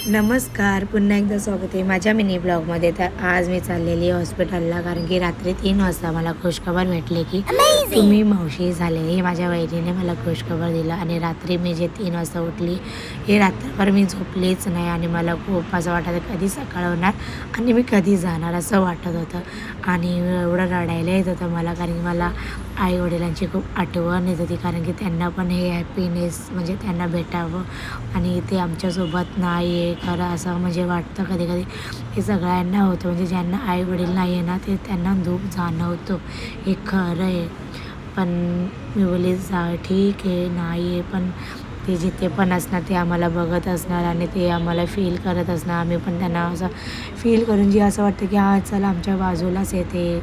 नमस्कार, पुन्हा एकदा स्वागत आहे माझ्या मिनी ब्लॉगमध्ये. तर आज मी चाललेली आहे हॉस्पिटलला, कारण की रात्री 3 वाजता मला खुशखबर भेटली की तुम्ही मावशी झाले. हे माझ्या वहिनीने मला खुशखबर दिला. आणि रात्री मी जे 3 वाजता उठली, हे रात्रभर मी झोपलीच नाही. आणि मला खूप असं वाटतं कधी सकाळ होणार आणि मी कधी जाणार असं वाटत होतं. आणि एवढं रडायला येत होतं मला, कारण की मला आई वडिलांची खूप आठवण येत होती, कारण की त्यांना पण हे हॅपीनेस म्हणजे त्यांना भेटावं आणि ते आमच्यासोबत नाही आहे. खरं असं म्हणजे वाटतं कधी कधी हे सगळ्यांना होतं, म्हणजे ज्यांना आई वडील नाही आहे ना, ते त्यांना दुःख जाणवतो, हे खरं आहे. पण मी बोलली ठीक आहे, नाही आहे, पण ते जिथे पण असणार ते आम्हाला बघत असणार आणि ते आम्हाला फील करत असणार. आम्ही पण त्यांना असं फील करून जी असं वाटतं की हा चला आमच्या बाजूलाच येते,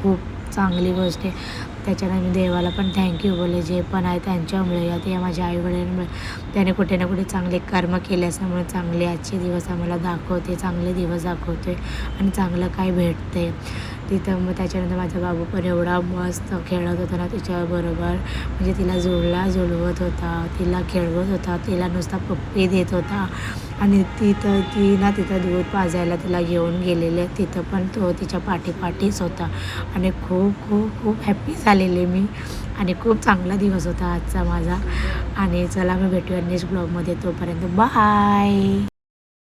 खूप चांगली गोष्ट आहे. त्याच्यानं मी देवाला पण थँक्यू बोलले, जे पण आहे त्यांच्यामुळे या ते माझ्या आईवडिलांमुळे. त्याने कुठे ना कुठे चांगले कर्म केले असल्यामुळे चांगले आजचे दिवस आम्हाला दाखवते, चांगले दिवस दाखवते आणि चांगलं काय भेटते तिथं. मग त्याच्यानंतर माझा बाबू पण एवढा मस्त खेळत होता ना तिच्याबरोबर, म्हणजे तिला जुळवत होता, तिला खेळवत होता, तिला नुसता पप्पी देत होता. आणि तिथं दूध पाजायला तिला घेऊन गेलेले, तिथं पण तो तिच्या पाठीपाठीच होता. आणि खूप खूप खूप हॅप्पी झालेले मी. आणि खूप चांगला दिवस होता आजचा माझा. आणि चला मी भेटूया नेक्स्ट ब्लॉगमध्ये, तोपर्यंत बाय.